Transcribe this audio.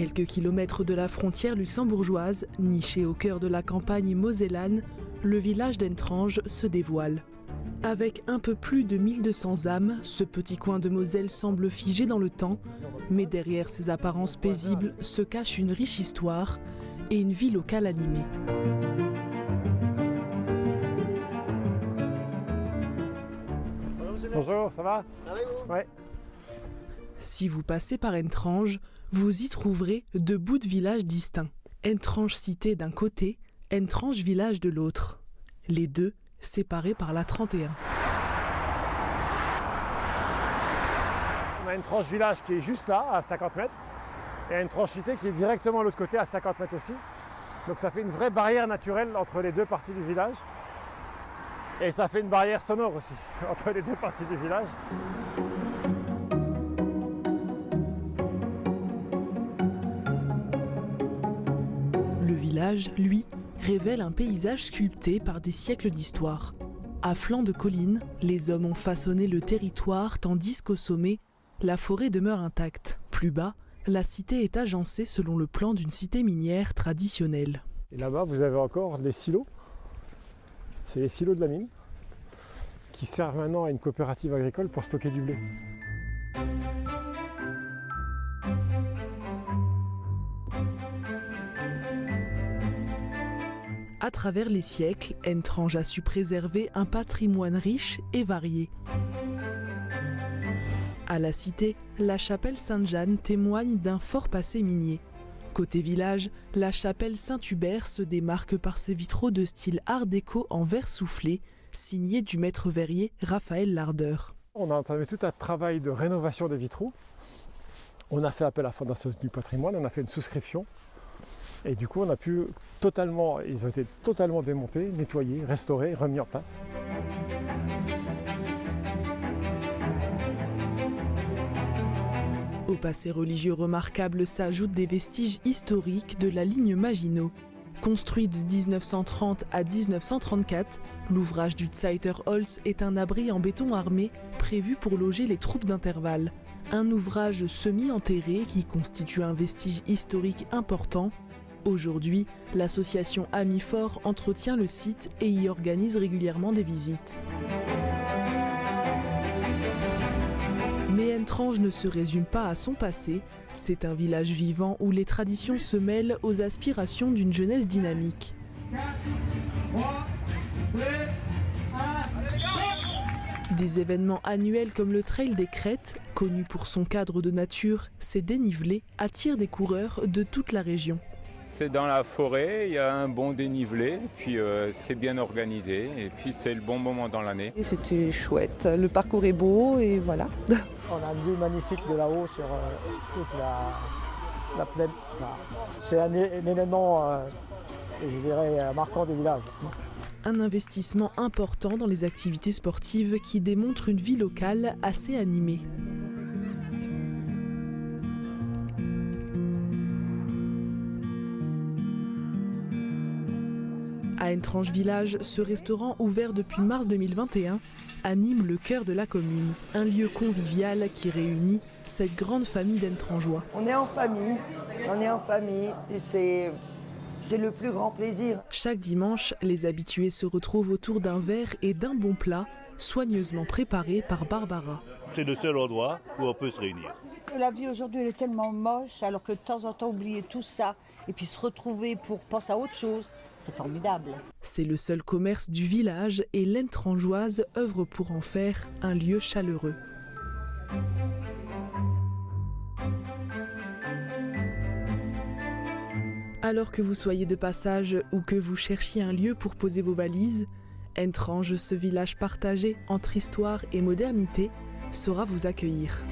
quelques kilomètres de la frontière luxembourgeoise, niché au cœur de la campagne mosellane, le village d'Entrange se dévoile. Avec un peu plus de 1200 âmes, ce petit coin de Moselle semble figé dans le temps, mais derrière ces apparences paisibles se cache une riche histoire et une vie locale animée. Bonjour, ça va? Ouais. Si vous passez par Entrange, vous y trouverez deux bouts de village distincts. Entrange cité d'un côté, Entrange village de l'autre. Les deux séparés par la 31. On a Entrange village qui est juste là, à 50 mètres, et Entrange cité qui est directement de l'autre côté, à 50 mètres aussi. Donc ça fait une vraie barrière naturelle entre les deux parties du village. Et ça fait une barrière sonore aussi, entre les deux parties du village. Le village, lui, révèle un paysage sculpté par des siècles d'histoire. À flanc de collines, les hommes ont façonné le territoire tandis qu'au sommet, la forêt demeure intacte. Plus bas, la cité est agencée selon le plan d'une cité minière traditionnelle. Et là-bas, vous avez encore des silos. C'est les silos de la mine qui servent maintenant à une coopérative agricole pour stocker du blé. À travers les siècles, Entrange a su préserver un patrimoine riche et varié. À la cité, la chapelle Sainte-Jeanne témoigne d'un fort passé minier. Côté village, la chapelle Saint-Hubert se démarque par ses vitraux de style art déco en verre soufflé, signés du maître verrier Raphaël Lardeur. On a entamé tout un travail de rénovation des vitraux. On a fait appel à la Fondation du patrimoine, on a fait une souscription. Et du coup, on a pu ils ont été totalement démontés, nettoyés, restaurés, remis en place. Au passé religieux remarquable s'ajoutent des vestiges historiques de la ligne Maginot. Construit de 1930 à 1934, l'ouvrage du Zeiter Holz est un abri en béton armé prévu pour loger les troupes d'intervalle. Un ouvrage semi-enterré qui constitue un vestige historique important. Aujourd'hui, l'association Amifort entretient le site et y organise régulièrement des visites. Mais Entrange ne se résume pas à son passé, c'est un village vivant où les traditions se mêlent aux aspirations d'une jeunesse dynamique. Des événements annuels comme le Trail des Crêtes, connu pour son cadre de nature, ses dénivelés, attirent des coureurs de toute la région. C'est dans la forêt, il y a un bon dénivelé, puis c'est bien organisé, et puis c'est le bon moment dans l'année. C'était chouette, le parcours est beau et voilà. On a une vue magnifique de là-haut sur toute la plaine. C'est un élément, je dirais, marquant du village. Un investissement important dans les activités sportives qui démontre une vie locale assez animée. À Entrange Village, ce restaurant ouvert depuis mars 2021 anime le cœur de la commune. Un lieu convivial qui réunit cette grande famille d'Entrangeois. On est en famille et c'est le plus grand plaisir. Chaque dimanche, les habitués se retrouvent autour d'un verre et d'un bon plat, soigneusement préparé par Barbara. C'est le seul endroit où on peut se réunir. La vie aujourd'hui elle est tellement moche, alors que de temps en temps oublier tout ça et puis se retrouver pour penser à autre chose, c'est formidable. C'est le seul commerce du village et l'Entrangeoise œuvre pour en faire un lieu chaleureux. Alors que vous soyez de passage ou que vous cherchiez un lieu pour poser vos valises, Entrange, ce village partagé entre histoire et modernité, saura vous accueillir.